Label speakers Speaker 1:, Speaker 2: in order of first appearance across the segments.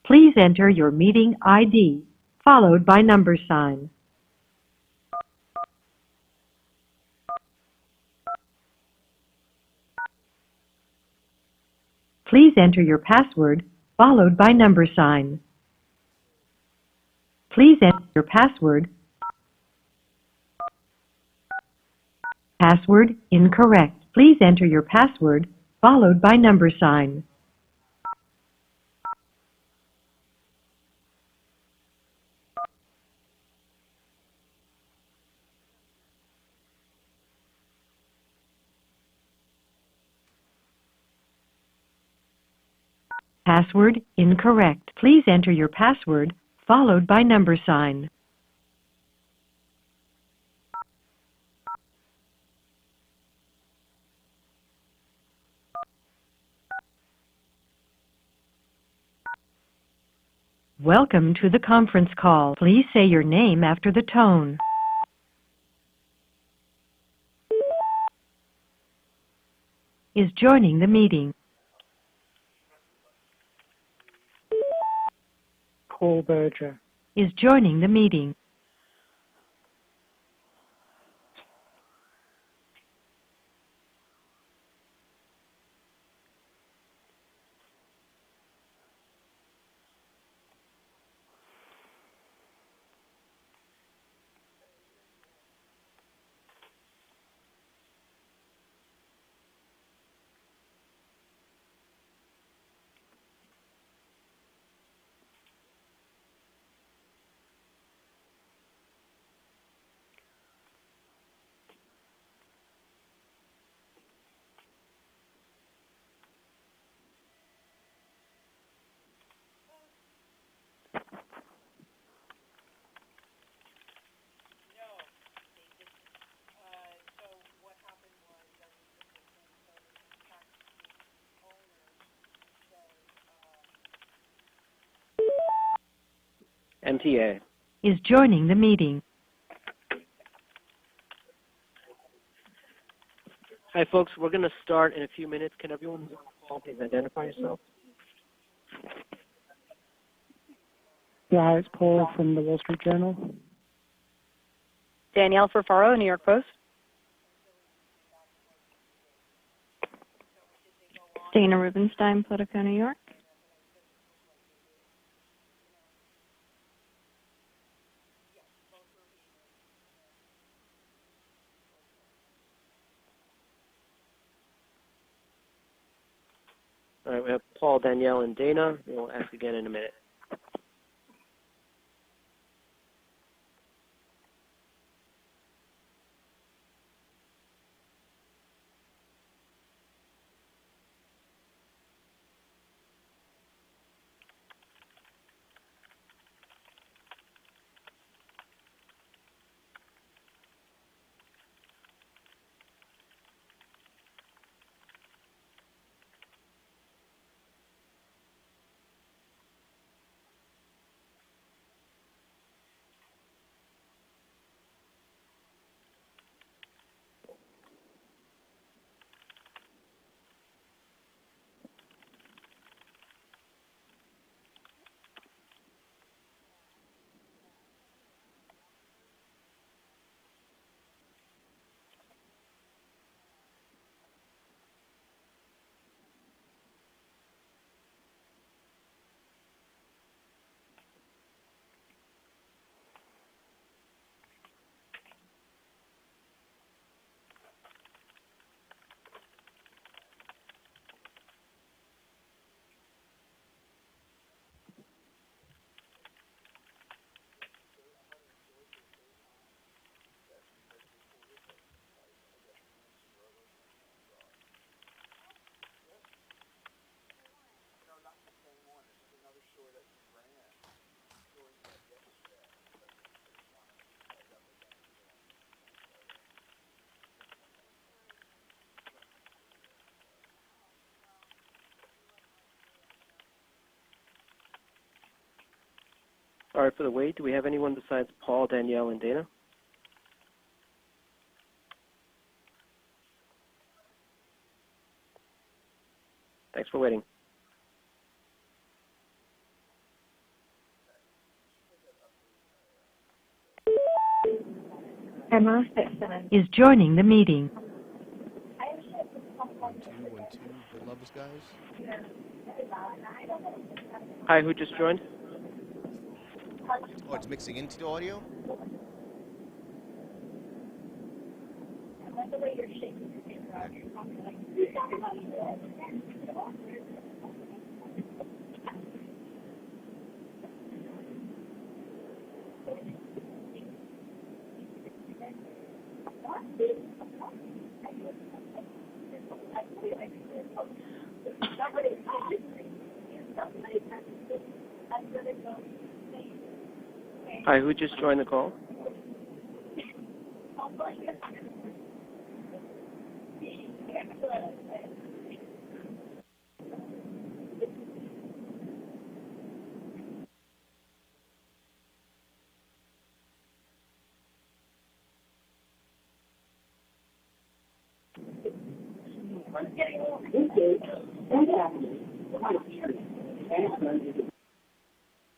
Speaker 1: Please enter your meeting ID, followed by number sign. Please enter your password, followed by number sign. Please enter your password. Password incorrect. Please enter your password, followed by number sign. Password incorrect. Please enter your password, followed by number sign. Welcome to the conference call. Please say your name after the tone. Is joining the meeting.
Speaker 2: Paul Berger.
Speaker 1: Is joining the meeting.
Speaker 3: MTA.
Speaker 1: Is joining the meeting.
Speaker 3: Hi, folks. We're going to start in a few minutes. Can everyone who's on the call please identify yourself?
Speaker 2: Yeah, hi, it's Paul from the Wall Street Journal.
Speaker 4: Danielle Ferfaro, New York Post. Dana Rubenstein, Politico, New York.
Speaker 3: All right, we have Paul, Danielle, and Dana. We'll ask again in a minute. All right, for the wait, do we have anyone besides Paul, Danielle, and Dana? Thanks for waiting.
Speaker 4: Emma Fitzsimmons.
Speaker 1: is joining the meeting.
Speaker 5: 1 2 1 2. Good levels, guys.
Speaker 3: Hi, who just joined?
Speaker 5: Oh, it's mixing into the audio. Okay.
Speaker 3: Hi, who just joined the call?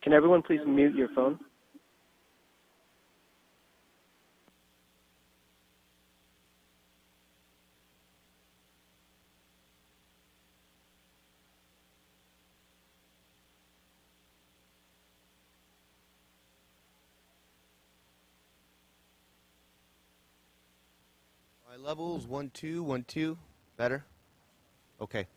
Speaker 3: Can everyone please mute your phone?
Speaker 5: All right, levels 1 2 1 2. Better? Okay.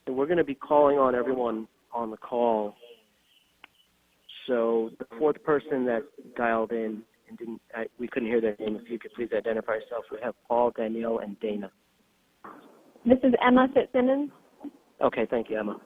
Speaker 3: And we're going to be calling on everyone on the call. So the fourth person that dialed in and we couldn't hear their name. If you could please identify yourself. We have Paul, Danielle, and Dana.
Speaker 4: This is Emma Fitzsimmons.
Speaker 3: Okay, thank you, Emma.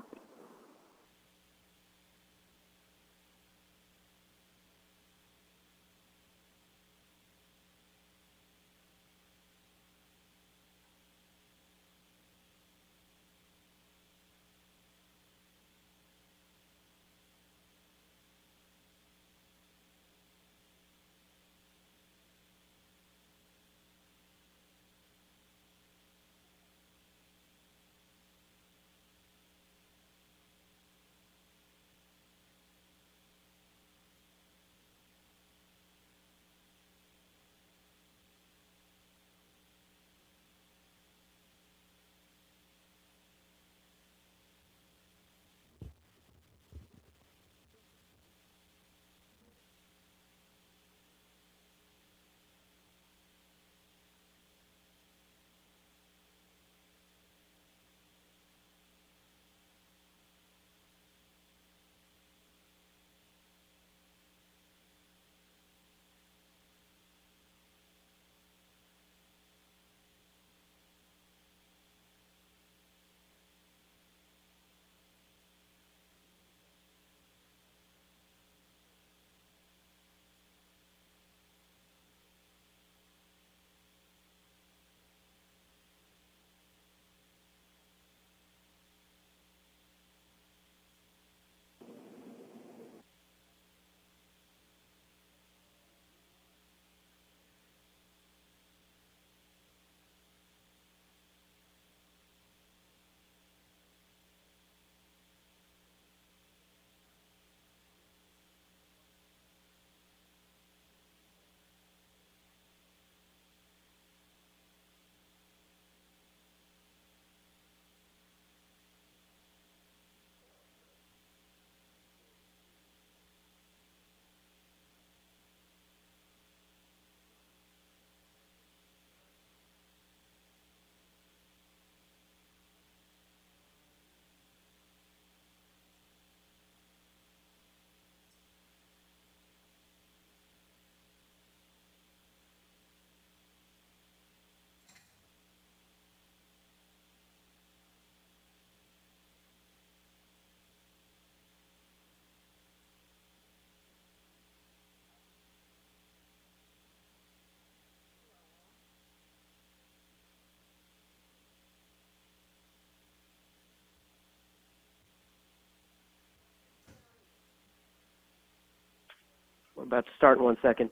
Speaker 3: We're about to start in 1 second.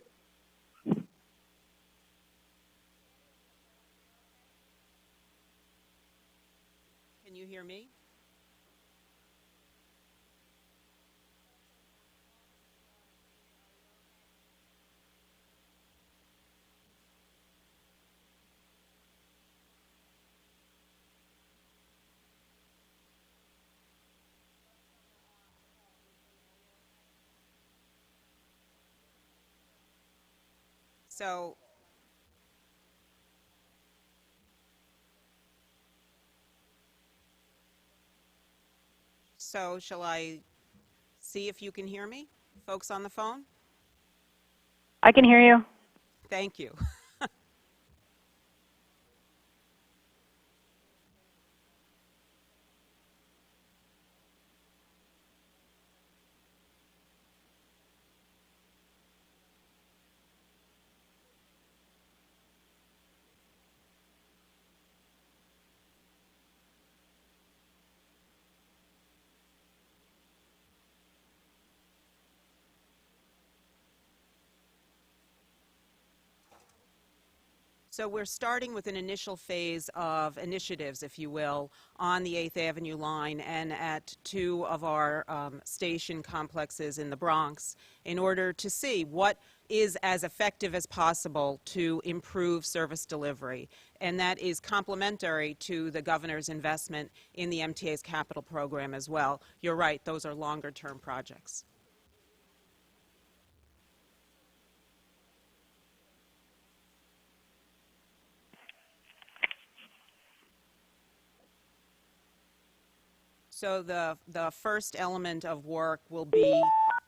Speaker 6: Can you hear me? So shall I see if you can hear me, folks on the phone?
Speaker 7: I can hear you.
Speaker 6: Thank you. So we're starting with an initial phase of initiatives, if you will, on the 8th Avenue line and at two of our station complexes in the Bronx in order to see what is as effective as possible to improve service delivery. And that is complementary to the governor's investment in the MTA's capital program as well. You're right, those are longer-term projects. So the first element of work will be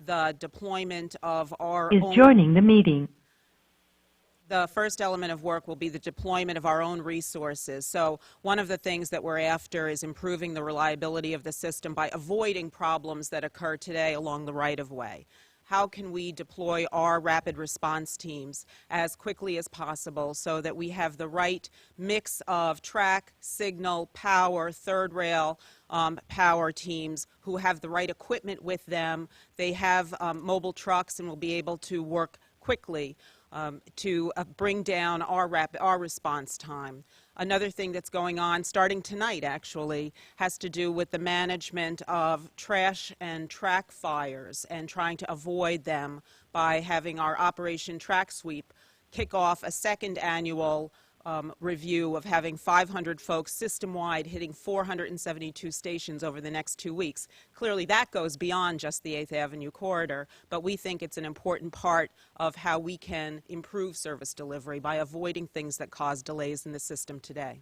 Speaker 6: the deployment of our
Speaker 1: Is
Speaker 6: own...
Speaker 1: joining the meeting.
Speaker 6: The first element of work will be the deployment of our own resources. So one of the things that we're after is improving the reliability of the system by avoiding problems that occur today along the right-of-way. How can we deploy our rapid response teams as quickly as possible so that we have the right mix of track, signal, power, third rail power teams who have the right equipment with them. They have mobile trucks and will be able to work quickly to bring down our response time. Another thing that's going on, starting tonight actually, has to do with the management of trash and track fires and trying to avoid them by having our Operation Track Sweep kick off a second annual review of having 500 folks system-wide hitting 472 stations over the next 2 weeks. Clearly that goes beyond just the 8th Avenue corridor, but we think it's an important part of how we can improve service delivery by avoiding things that cause delays in the system today.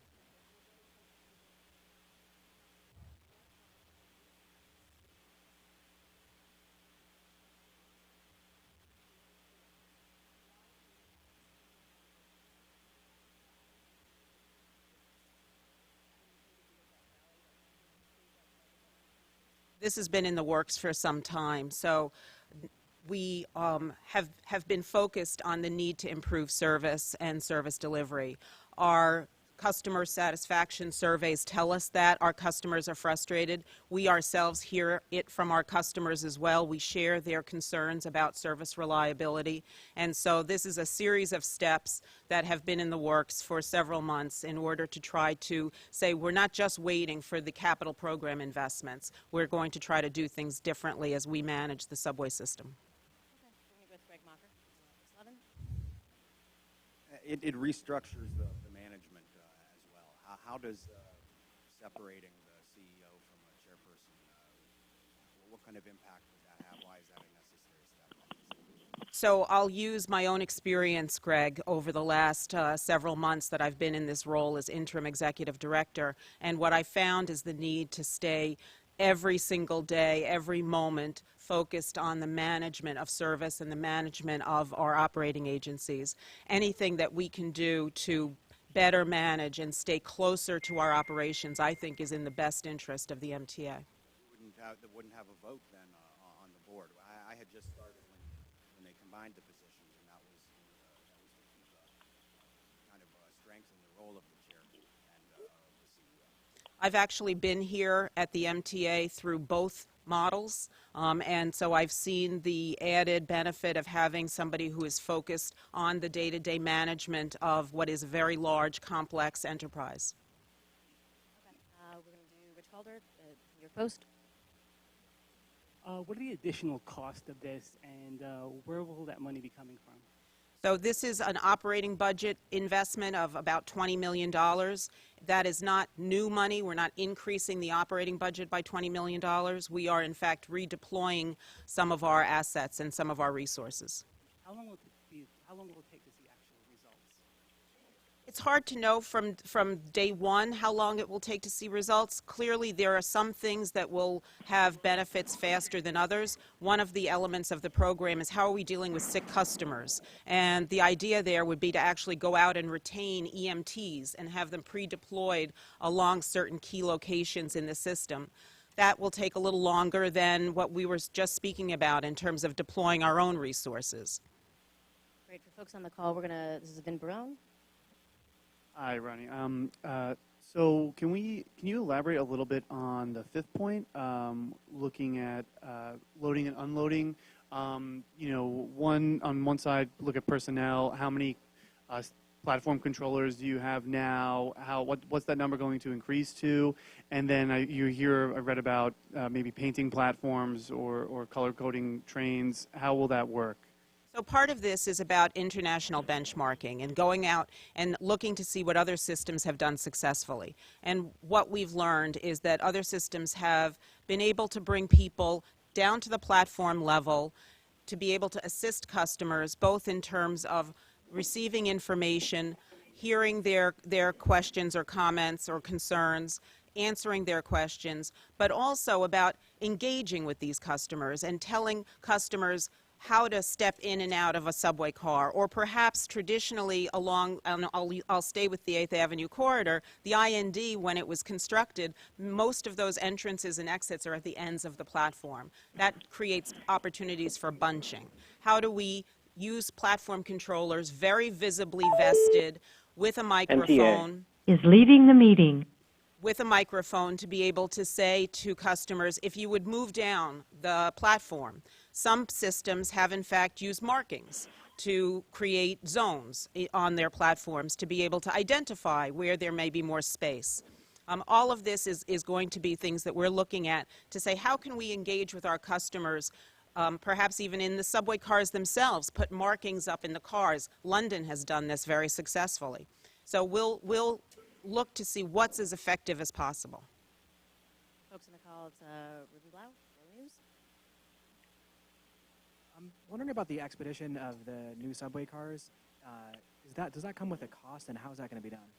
Speaker 6: This has been in the works for some time, so we have been focused on the need to improve service and service delivery. Our customer satisfaction surveys tell us that our customers are frustrated. We ourselves hear it from our customers as well. We share their concerns about service reliability. And so this is a series of steps that have been in the works for several months in order to try to say we're not just waiting for the capital program investments. We're going to try to do things differently as we manage the subway system.
Speaker 8: It restructures the management as well. How does separating the CEO from a chairperson, what kind of impact would that have? Why is that a necessary step?
Speaker 6: So I'll use my own experience, Greg, over the last several months that I've been in this role as interim executive director. And what I found is the need to stay every single day, every moment, focused on the management of service and the management of our operating agencies. Anything that we can do to better manage and stay closer to our operations, I think, is in the best interest of the MTA.
Speaker 8: Wouldn't have a vote then on the board. I had just started when they combined the positions, and that was to kind of strengthen the role of the chair and the CEO.
Speaker 6: I've actually been here at the MTA through both models. And so I've seen the added benefit of having somebody who is focused on the day-to-day management of what is a very large, complex enterprise.
Speaker 9: Okay. We're going to do Rich Calder, your post.
Speaker 2: What are the additional costs of this, and where will that money be coming from?
Speaker 6: So this is an operating budget investment of about $20 million. That is not new money. We're not increasing the operating budget by $20 million. We are, in fact, redeploying some of our assets and some of our resources.
Speaker 2: How long will it take to see actual results?
Speaker 6: It's hard to know from day one how long it will take to see results. Clearly, there are some things that will have benefits faster than others. One of the elements of the program is how are we dealing with sick customers? And the idea there would be to actually go out and retain EMTs and have them pre-deployed along certain key locations in the system. That will take a little longer than what we were just speaking about in terms of deploying our own resources.
Speaker 9: Great. For folks on the call, this is Vin Barone.
Speaker 10: Hi, Ronnie. So can you elaborate a little bit on the fifth point, looking at loading and unloading? On one side, look at personnel. How many platform controllers do you have now? What's that number going to increase to? And then I read about maybe painting platforms or color coding trains. How will that work?
Speaker 6: So part of this is about international benchmarking and going out and looking to see what other systems have done successfully. And what we've learned is that other systems have been able to bring people down to the platform level to be able to assist customers, both in terms of receiving information, hearing their questions or comments or concerns, answering their questions, but also about engaging with these customers and telling customers how to step in and out of a subway car, or perhaps traditionally along, I'll stay with the 8th Avenue corridor, the IND, when it was constructed, most of those entrances and exits are at the ends of the platform. That creates opportunities for bunching. How do we use platform controllers very visibly vested with a microphone?
Speaker 1: Is leaving the meeting.
Speaker 6: With a microphone to be able to say to customers, if you would move down the platform. Some systems have in fact used markings to create zones on their platforms to be able to identify where there may be more space. All of this is going to be things that we're looking at to say how can we engage with our customers, perhaps even in the subway cars themselves, put markings up in the cars. London has done this very successfully. So we'll look to see what's as effective as possible.
Speaker 9: Folks on the call, it's Ruby Blau, Daily News.
Speaker 11: I'm wondering about the expedition of the new subway cars. Does that come with a cost, and how is that going to be done?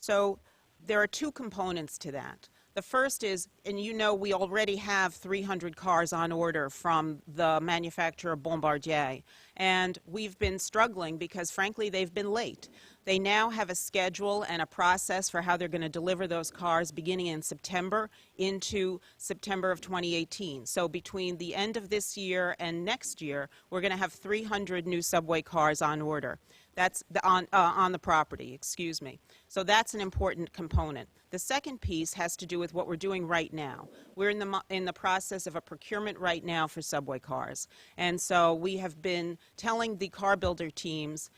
Speaker 6: So there are two components to that. The first is, and you know we already have 300 cars on order from the manufacturer Bombardier, and we've been struggling because, frankly, they've been late. They now have a schedule and a process for how they're going to deliver those cars beginning in September into September of 2018. So between the end of this year and next year, we're going to have 300 new subway cars on order. That's on the property, excuse me. So that's an important component. The second piece has to do with what we're doing right now. We're in the process of a procurement right now for subway cars. And so we have been telling the car builder teams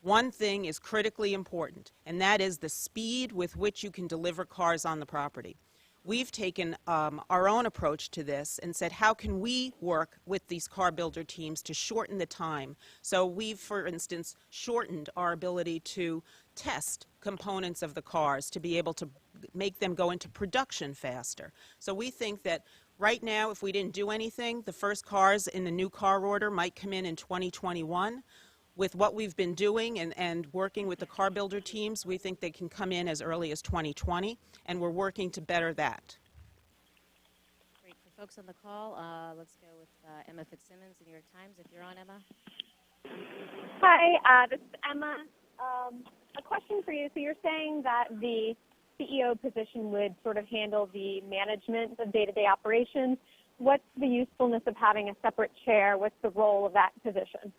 Speaker 6: one thing is critically important, and that is the speed with which you can deliver cars on the property. We've taken our own approach to this and said, how can we work with these car builder teams to shorten the time? So we've, for instance, shortened our ability to test components of the cars to be able to make them go into production faster. So we think that right now, if we didn't do anything, the first cars in the new car order might come in 2021. With what we've been doing and working with the car builder teams, we think they can come in as early as 2020, and we're working to better that.
Speaker 9: Great. For folks on the call, let's go with Emma Fitzsimmons, New York Times. If you're on, Emma.
Speaker 4: Hi, this is Emma. A question for you. So you're saying that the CEO position would sort of handle the management of day-to-day operations. What's the usefulness of having a separate chair? What's the role of that position?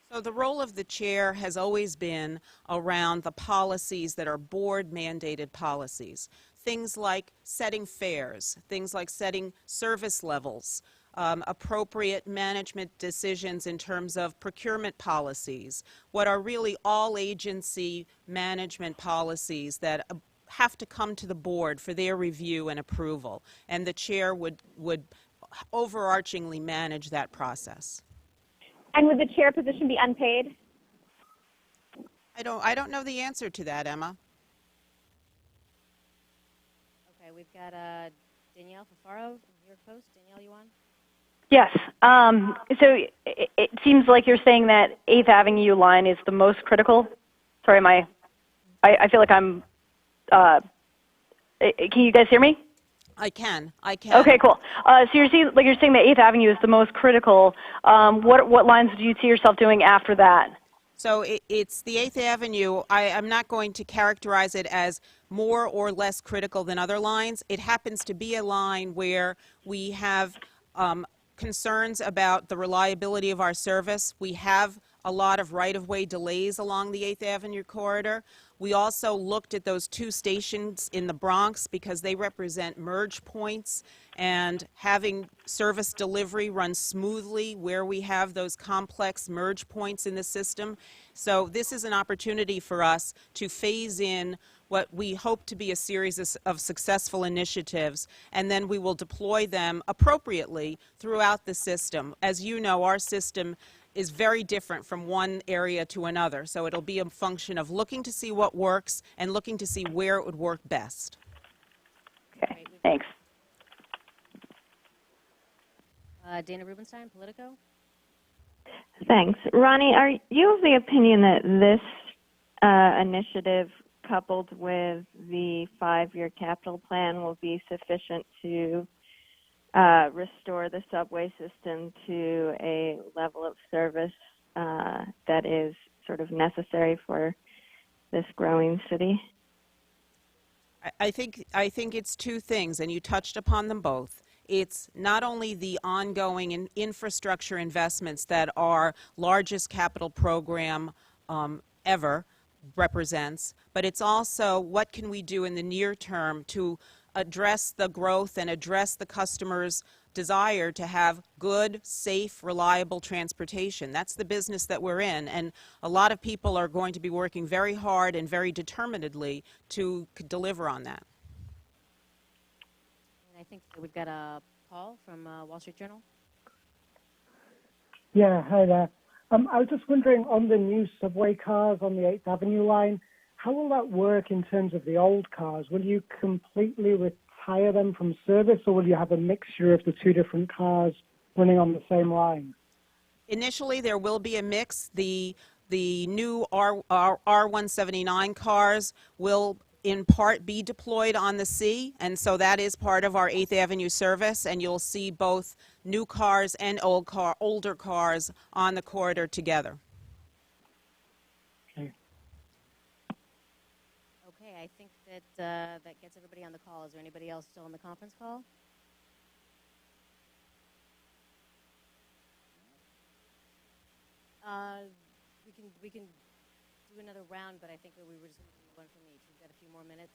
Speaker 6: So the role of the chair has always been around the policies that are board-mandated policies. things like setting fares, things like setting service levels, appropriate management decisions in terms of procurement policies, what are really all agency management policies that have to come to the board for their review and approval, and the chair would overarchingly manage that process.
Speaker 4: And would the chair position be unpaid?
Speaker 6: I don't know the answer to that, Emma.
Speaker 9: Okay, we've got Danielle Fafaro from New York Post. Danielle, you on?
Speaker 7: Yes. So it seems like you're saying that 8th Avenue line is the most critical. Sorry, I feel like I'm, can you guys hear me?
Speaker 6: I can.
Speaker 7: Okay, cool. So you're saying that 8th Avenue is the most critical. What lines do you see yourself doing after that?
Speaker 6: So it's the 8th Avenue. I'm not going to characterize it as more or less critical than other lines. It happens to be a line where we have concerns about the reliability of our service. We have a lot of right-of-way delays along the 8th Avenue corridor. We also looked at those 2 stations in the Bronx because they represent merge points, and having service delivery run smoothly where we have those complex merge points in the system. So this is an opportunity for us to phase in what we hope to be a series of successful initiatives, and then we will deploy them appropriately throughout the system. As you know, our system is very different from one area to another, so it'll be a function of looking to see what works and looking to see where it would work best.
Speaker 7: Okay, thanks.
Speaker 9: Dana Rubenstein, Politico.
Speaker 12: Thanks. Ronnie, are you of the opinion that this initiative coupled with the 5-year capital plan will be sufficient to restore the subway system to a level of service that is sort of necessary for this growing city?
Speaker 6: I think it's 2 things, and you touched upon them both. It's not only the ongoing infrastructure investments that our largest capital program ever represents, but it's also what can we do in the near term to address the growth and address the customer's desire to have good, safe, reliable transportation. That's the business that we're in, and a lot of people are going to be working very hard and very determinedly to deliver on that.
Speaker 9: And I think we've got Paul from Wall Street Journal.
Speaker 2: Yeah, hi there. I was just wondering, on the new subway cars on the 8th Avenue line, how will that work in terms of the old cars? Will you completely retire them from service, or will you have a mixture of the 2 different cars running on the same line?
Speaker 6: Initially, there will be a mix. The new R179 cars will in part be deployed on the C, and so that is part of our 8th Avenue service, and you'll see both new cars and older cars on the corridor together.
Speaker 2: Okay.
Speaker 9: Okay, I think that that gets everybody on the call. Is there anybody else still on the conference call? We can do another round, but I think that we were just going to do 1 from each. We've got a few more minutes.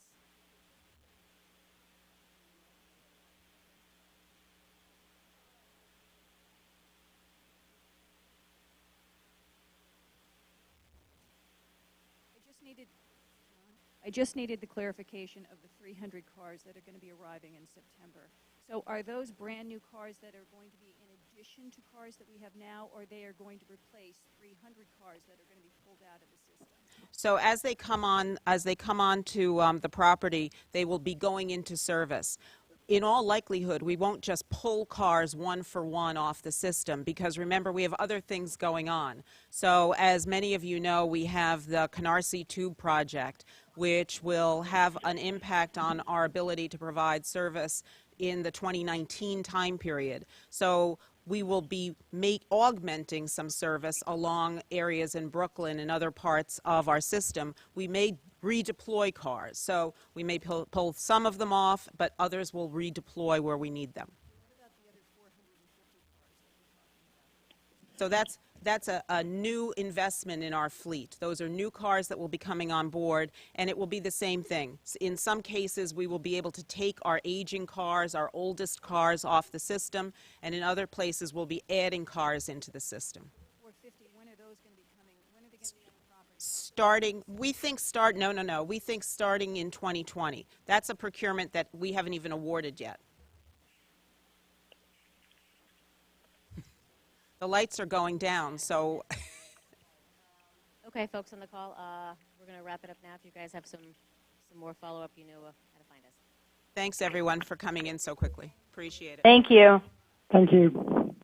Speaker 13: I just needed the clarification of the 300 cars that are going to be arriving in September. So are those brand new cars that are going to be in addition to cars that we have now, or they are going to replace 300 cars that are going to be pulled out of the system?
Speaker 6: So as they come on to the property, they will be going into service. In all likelihood, we won't just pull cars 1 for 1 off the system, because remember, we have other things going on. So as many of you know, we have the Canarsie Tube project, which will have an impact on our ability to provide service in the 2019 time period. So we will be augmenting some service along areas in Brooklyn and other parts of our system. We may redeploy cars. So we may pull some of them off, but others will redeploy where we need them.
Speaker 13: What about the other 450 cars that we're talking about?
Speaker 6: So That's a new investment in our fleet. Those are new cars that will be coming on board, and it will be the same thing. In some cases, we will be able to take our aging cars, our oldest cars off the system, and in other places, we'll be adding cars into the system.
Speaker 13: 450, when are those going to be coming? When are they going to be on the property?
Speaker 6: We think starting in 2020. That's a procurement that we haven't even awarded yet. The lights are going down, so.
Speaker 9: Okay, folks on the call, we're going to wrap it up now. If you guys have some more follow-up, you know how to find us.
Speaker 6: Thanks, everyone, for coming in so quickly. Appreciate it.
Speaker 7: Thank you.
Speaker 2: Thank you.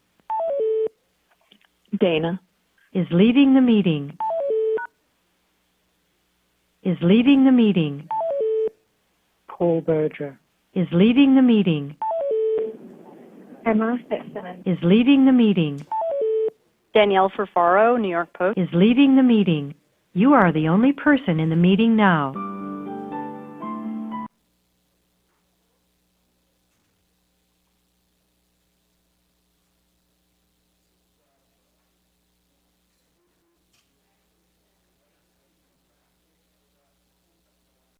Speaker 1: Dana is leaving the meeting. Is leaving the meeting.
Speaker 2: Paul Berger.
Speaker 1: Is leaving the meeting.
Speaker 12: Emma Fitzsimmons.
Speaker 1: Is leaving the meeting.
Speaker 7: Danielle Ferfaro, New York Post.
Speaker 1: Is leaving the meeting. You are the only person in the meeting now.